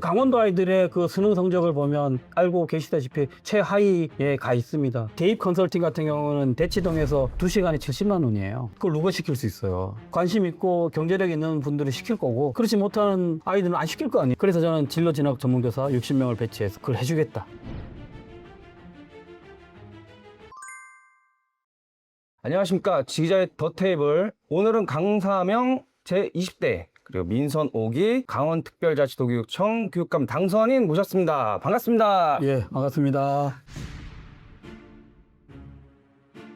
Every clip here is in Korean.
강원도 아이들의 그 수능 성적을 보면 알고 계시다시피 최하위에 가 있습니다. 대입 컨설팅 같은 경우는 대치동에서 2시간에 70만 원이에요. 그걸 누가 시킬 수 있어요? 관심 있고 경제력 있는 분들이 시킬 거고, 그렇지 못한 아이들은 안 시킬 거 아니에요. 그래서 저는 진로 진학 전문교사 60명을 배치해서 그걸 해주겠다. 안녕하십니까, 지기자의 더 테이블. 오늘은 강사명 제20대 그리고 민선 5기 강원특별자치도교육청 교육감 당선인 모셨습니다. 반갑습니다. 예, 반갑습니다.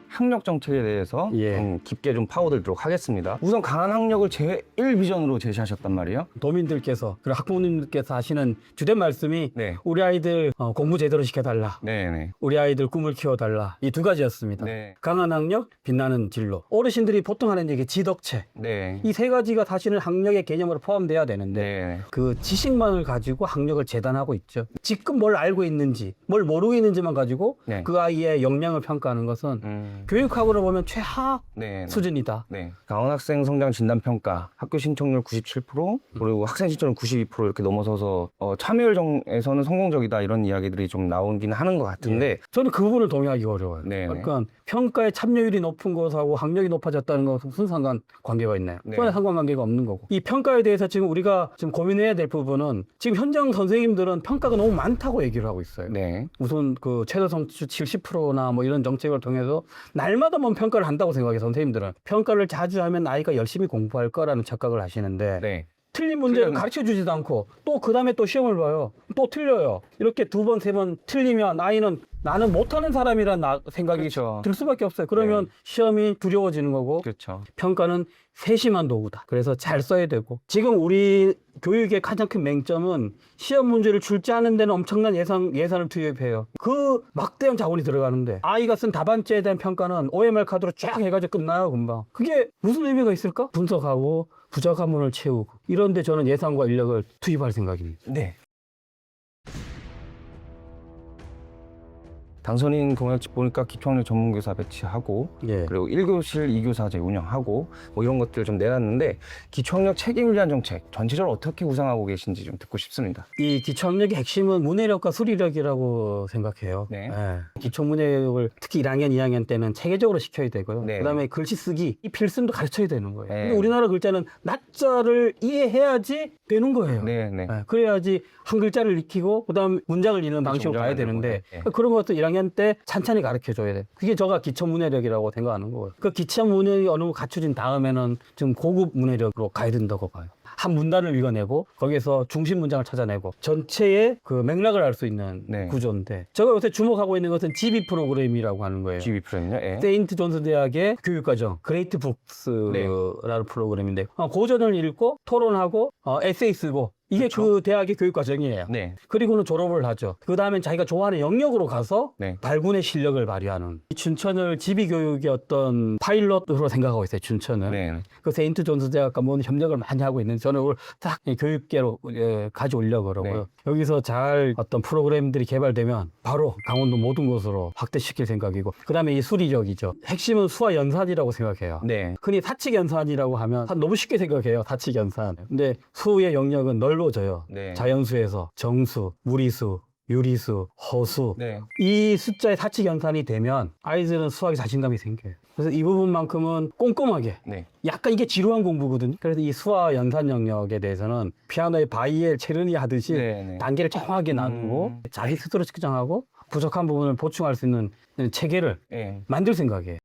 학력 정책에 대해서 예. 깊게 좀 파고들도록 하겠습니다. 우선 강한 학력을 제1 비전으로 제시하셨단 말이에요. 도민들께서 그리고 학부모님들께서 하시는 주된 말씀이 네. 우리 아이들 공부 제대로 시켜달라. 네네. 우리 아이들 꿈을 키워달라. 이 두 가지였습니다. 네. 강한 학력, 빛나는 진로. 어르신들이 보통 하는 얘기 지덕체. 네. 이 세 가지가 사실은 학력의 개념으로 포함돼야 되는데 네. 그 지식만을 가지고 학력을 재단하고 있죠. 지금 뭘 알고 있는지, 뭘 모르고 있는지만 가지고 네. 그 아이의 역량을 평가하는 것은 교육학으로 보면 최하 네. 수준이다. 네. 강원 학생 성장 진단 평가 학교 신청률 97% 그리고 학생 신청률 92% 이렇게 넘어서서 참여율에서는 성공적이다 이런 이야기들이 좀 나오긴 하는 것 같은데 저는 그 부분을 동의하기 어려워요. 네. 그러니까 평가의 참여율이 높은 것하고 학력이 높아졌다는 것은 무슨 상관관계가 있나요? 네. 전혀 상관관계가 없는 거고. 이 평가에 대해서 지금 우리가 지금 고민해야 될 부분은 지금 현장 선생님들은 평가가 너무 많다고 얘기를 하고 있어요. 네. 우선 그 최저 성취 70%나 뭐 이런 정책을 통해서 날마다 뭐 평가를 한다고 생각해요. 선생님들은 평가를 자주 하면 아이가 열심히 공부할 거라는 착각을 하시는데 네. 틀린 문제를 틀렸네. 가르쳐 주지도 않고 또 그 다음에 또 시험을 봐요. 또 틀려요. 이렇게 2번, 3번 틀리면 아이는 나는 못하는 사람이란 생각이 그렇죠. 들 수밖에 없어요. 그러면 네. 시험이 두려워지는 거고 그렇죠. 평가는 세심한 도구다. 그래서 잘 써야 되고 지금 우리 교육의 가장 큰 맹점은 시험 문제를 출제하는 데는 엄청난 예산을 투입해요. 그 막대한 자원이 들어가는데 아이가 쓴 답안지에 대한 평가는 OMR 카드로 쫙 해가지고 끝나요, 금방. 그게 무슨 의미가 있을까? 분석하고 부족한문을 채우고 이런데 저는 예산과 인력을 투입할 생각입니다. 네. 당선인 공약집 보니까 기초학력 전문교사 배치하고 예. 그리고 1교실 2교사제 운영하고 뭐 이런 것들을 좀 내놨는데 기초학력 책임을 위한 정책 전체적으로 어떻게 구상하고 계신지 좀 듣고 싶습니다. 이 기초학력의 핵심은 문해력과 수리력이라고 생각해요. 네. 예. 기초 문해력을 특히 1학년, 2학년 때는 체계적으로 시켜야 되고요. 네. 그다음에 글씨 쓰기, 이 필승도 가르쳐야 되는 거예요. 네. 근데 우리나라 글자는 낮자를 이해해야지 되는 거예요. 네, 네. 예. 그래야지 한 글자를 익히고 그다음 문장을 읽는 방식으로 가야 문장을 되는데 읽고, 네. 그런 것도 1학년 때 찬찬히 가르쳐줘야 돼. 그게 제가 기초 문해력이라고 생각하는 거예요. 그 기초 문해력이 어느 정도 갖춰진 다음에는 좀 고급 문해력으로 가야 된다고 봐요. 한 문단을 읽어내고 거기에서 중심 문장을 찾아내고 전체의 그 맥락을 알 수 있는 네. 구조인데 제가 요새 주목하고 있는 것은 GB 프로그램이라고 하는 거예요. GB 프로그램요? 예. 세인트 존스 대학의 교육과정 그레이트 북스라는 프로그램인데 고전을 읽고 토론하고 에세이 쓰고 이게 그쵸? 그 대학의 교육과정이에요. 네. 그리고는 졸업을 하죠. 그 다음엔 자기가 좋아하는 영역으로 가서 네. 발군의 실력을 발휘하는 이 춘천을 지비교육의 어떤 파일럿으로 생각하고 있어요. 춘천은. 네. 그 세인트 존스 대학과 뭐 협력을 많이 하고 있는데 저는 이걸 딱 교육계로 가져오려고 그러고요. 네. 여기서 잘 어떤 프로그램들이 개발되면 바로 강원도 모든 곳으로 확대시킬 생각이고 그다음에 이 수리력이죠. 핵심은 수화 연산이라고 생각해요. 네. 흔히 사칙 연산이라고 하면 너무 쉽게 생각해요. 사칙 연산. 근데 수의 영역은 넓어져요. 네. 자연수에서 정수, 무리수, 유리수, 허수 네. 이 숫자의 사칙 연산이 되면 아이들은 수학에 자신감이 생겨요. 그래서 이 부분만큼은 꼼꼼하게 네. 약간 이게 지루한 공부거든요. 그래서 이 수화 연산 영역에 대해서는 피아노의 바이엘, 체르니 하듯이 네, 네. 단계를 정확하게 나누고 자기 스스로 측정하고 부족한 부분을 보충할 수 있는 체계를 예. 만들 생각이에요.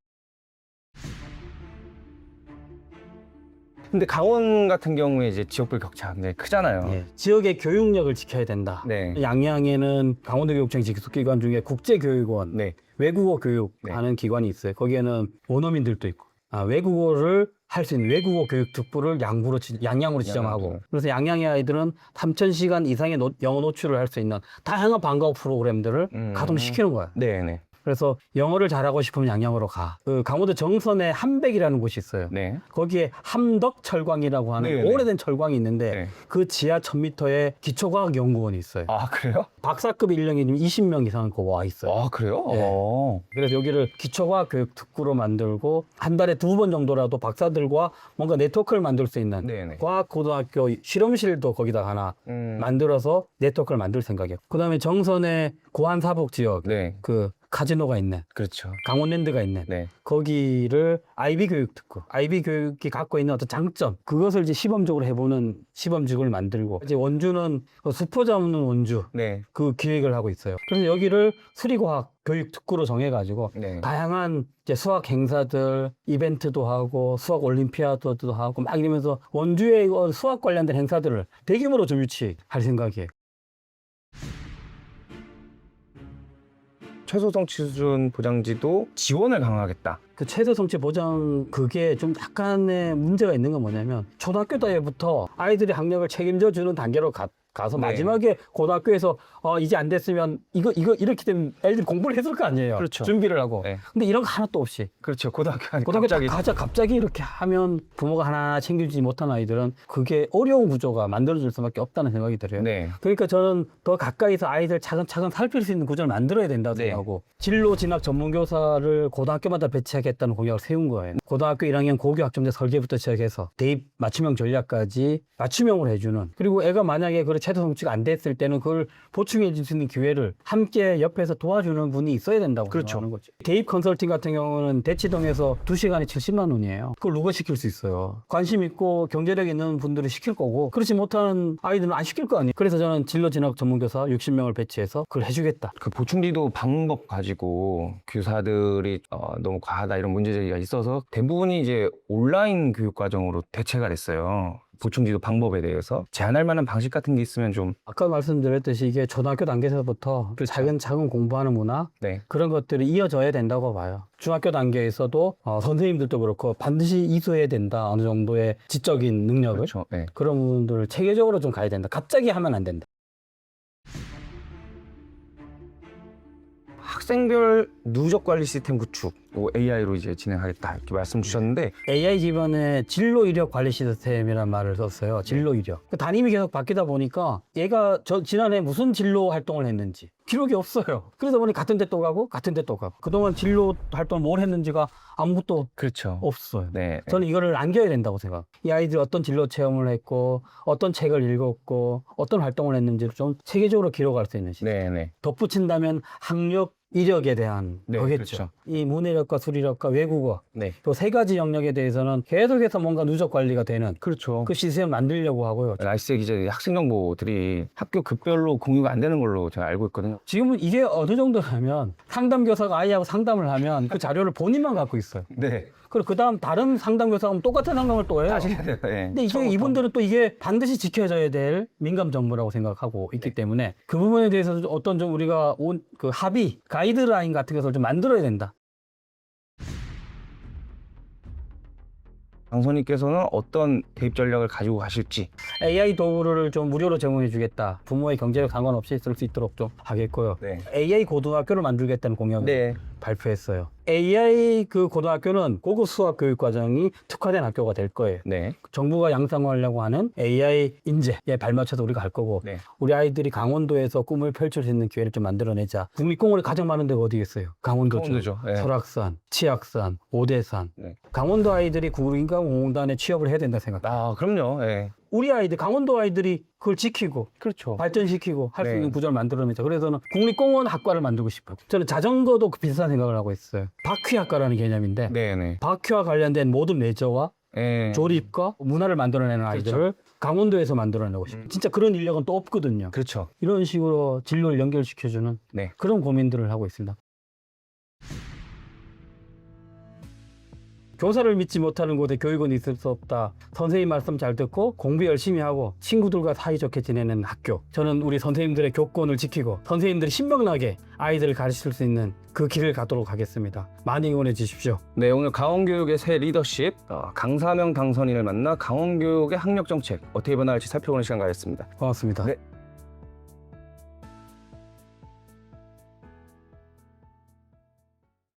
근데 강원 같은 경우에 이제 지역별 격차 굉장히 크잖아요. 예. 지역의 교육력을 지켜야 된다. 네. 양양에는 강원도교육청 직속기관 중에 국제교육원, 네. 외국어 교육하는 기관이 있어요. 거기에는 원어민들도 있고 외국어를 할 수 있는 외국어 교육 특부를 양양으로 지정하고 그래서 양양의 아이들은 3,000시간 이상의 영어 노출을 할 수 있는 다양한 방과후 프로그램들을 가동시키는 거예요. 네, 네. 그래서 영어를 잘하고 싶으면 양양으로 가. 그 강원도 정선에 함백이라는 곳이 있어요. 네. 거기에 함덕철광이라고 하는 네네. 오래된 철광이 있는데 네. 그 지하 1000m에 기초과학연구원이 있어요. 아, 그래요? 박사급 인력이 20명 이상 와 있어요. 아, 그래요? 네. 어. 그래서 여기를 기초과학 교육 특구로 만들고 한 달에 2번 정도라도 박사들과 뭔가 네트워크를 만들 수 있는 네네. 과학고등학교 실험실도 거기다 하나 만들어서 네트워크를 만들 생각이에요. 그다음에 정선의 고안사복 지역 네. 그 카지노가 있는 그렇죠. 강원랜드가 있는 네. 거기를 IB 교육 특구, IB 교육이 갖고 있는 어떤 장점, 그것을 이제 시범적으로 해보는 시범직을 만들고, 이제 원주는 그 수포 잡는 원주 네. 그 기획을 하고 있어요. 그래서 여기를 수리과학 교육 특구로 정해가지고 네. 다양한 이제 수학 행사들, 이벤트도 하고 수학 올림피아드도 하고 막 이러면서 원주의 수학 관련된 행사들을 대규모로 좀 유치할 생각이에요. 최소 성취 수준 보장지도 지원을 강화하겠다. 그 최저 성취 보장 그게 좀 약간의 문제가 있는 건 뭐냐면 초등학교 때부터 아이들이 학력을 책임져 주는 단계로 가서 네. 마지막에 고등학교에서 이제 안 됐으면 이거 이렇게 되면 애들이 공부를 했을 거 아니에요. 그렇죠. 준비를 하고. 네. 근데 이런 거 하나도 없이 그렇죠. 고등학교 고등학교 갑자기 이렇게 하면 부모가 하나하나 챙겨주지 못한 아이들은 그게 어려운 구조가 만들어질 수밖에 없다는 생각이 들어요. 네. 그러니까 저는 더 가까이서 아이들 차근차근 살필 수 있는 구조를 만들어야 된다고 네. 생각하고 진로 진학 전문교사를 고등학교마다 배치하겠다는 공약을 세운 거예요. 고등학교 1학년 고교학점제 설계부터 시작해서 대입 맞춤형 전략까지 맞춤형으로 해주는, 그리고 애가 만약에 그 최저 성취가 안 됐을 때는 그걸 보충해 줄 수 있는 기회를 함께 옆에서 도와주는 분이 있어야 된다고 그렇죠. 생각하는 거죠. 대입 컨설팅 같은 경우는 대치동에서 2시간에 70만 원이에요. 그걸 누가 시킬 수 있어요? 관심 있고 경제력 있는 분들이 시킬 거고, 그렇지 못한 아이들은 안 시킬 거 아니에요. 그래서 저는 진로 진학 전문교사 60명을 배치해서 그걸 해주겠다. 그 보충지도 방법 가지고 교사들이 너무 과하다 이런 문제 제기가 있어서 대부분이 이제 온라인 교육 과정으로 대체가 됐어요. 보충지도 방법에 대해서 제한할 만한 방식 같은 게 있으면 좀. 아까 말씀드렸듯이 이게 초등학교 단계에서부터 그 차근차근 공부하는 문화, 네. 그런 것들이 이어져야 된다고 봐요. 중학교 단계에서도 선생님들도 그렇고 반드시 이수해야 된다. 어느 정도의 지적인 능력을. 그렇죠. 네. 그런 부분들을 체계적으로 좀 가야 된다. 갑자기 하면 안 된다. 학생별 누적 관리 시스템 구축, AI로 이제 진행하겠다 이렇게 말씀 주셨는데, AI 기반의 진로 이력 관리 시스템이라는 말을 썼어요. 진로 이력. 그 담임이 계속 바뀌다 보니까 얘가 지난해 무슨 진로 활동을 했는지 기록이 없어요. 그러다 보니 같은 데 또 가고 같은 데 또 가고, 그동안 진로 활동을 뭘 했는지가 아무것도 그렇죠. 없어요. 네. 저는 이거를 남겨야 된다고 생각. 이 아이들이 어떤 진로 체험을 했고, 어떤 책을 읽었고, 어떤 활동을 했는지를 좀 체계적으로 기록할 수 있는 시스템. 네. 덧붙인다면 학력, 이력에 대한 네, 거겠죠. 그렇죠. 이 문해력과 수리력과 외국어, 네. 또 세 가지 영역에 대해서는 계속해서 뭔가 누적 관리가 되는 그렇죠. 그 시스템을 만들려고 하고요. 날씨에 이제 학생 정보들이 학교 급별로 공유가 안 되는 걸로 제가 알고 있거든요. 지금은 이게 어느 정도냐면 상담교사가 아이하고 상담을 하면 그 자료를 본인만 갖고 있어요. 네. 그리고 그 다음 다른 상담교사가 하면 똑같은 상담을 또 해요. 다시 해야 돼요. 네. 근데 이게 이분들은 또 이게 반드시 지켜져야 될 민감 정보라고 생각하고 있기 때문에 그 부분에 대해서 어떤 좀 우리가 그 합의, 가이드라인 같은 것을 좀 만들어야 된다. 강선님께서는 어떤 대입 전략을 가지고 가실지. AI 도구를 좀 무료로 제공해 주겠다. 부모의 경제력 상관없이 쓸 수 있도록 좀 하겠고요. 네. AI 고등학교를 만들겠다는 공약을 네. 발표했어요. AI 그 고등학교는 고급 수학 교육 과정이 특화된 학교가 될 거예요. 네. 정부가 양성하려고 하는 AI 인재에 발맞춰서 우리가 할 거고, 네. 우리 아이들이 강원도에서 꿈을 펼칠 수 있는 기회를 좀 만들어내자. 국립공원이 가장 많은 데가 어디겠어요? 강원도죠. 강원도죠. 네. 설악산, 치악산, 오대산. 네. 강원도 아이들이 국립인간공원단에 취업을 해야 된다 생각. 아, 그럼요. 네. 우리 아이들, 강원도 아이들이 그걸 지키고 그렇죠. 발전시키고 할 수 네. 있는 구조를 만들어내자. 그래서 저는 국립공원 학과를 만들고 싶어요. 저는 자전거도 비슷한 생각을 하고 있어요. 바퀴 학과라는 개념인데, 네네. 바퀴와 관련된 모든 레저와 네. 조립과 문화를 만들어내는 아이들을 강원도에서 만들어내고 싶어요. 진짜 그런 인력은 또 없거든요. 그렇죠. 이런 식으로 진로를 연결시켜주는 네. 그런 고민들을 하고 있습니다. 교사를 믿지 못하는 곳에 교육은 있을 수 없다. 선생님 말씀 잘 듣고 공부 열심히 하고 친구들과 사이좋게 지내는 학교. 저는 우리 선생님들의 교권을 지키고 선생님들이 신명나게 아이들을 가르칠 수 있는 그 길을 가도록 하겠습니다. 많이 응원해 주십시오. 네, 오늘 강원교육의 새 리더십, 강사명 강선인을 만나 강원교육의 학력정책 어떻게 변화할지 살펴보는 시간 가졌습니다. 고맙습니다. 네.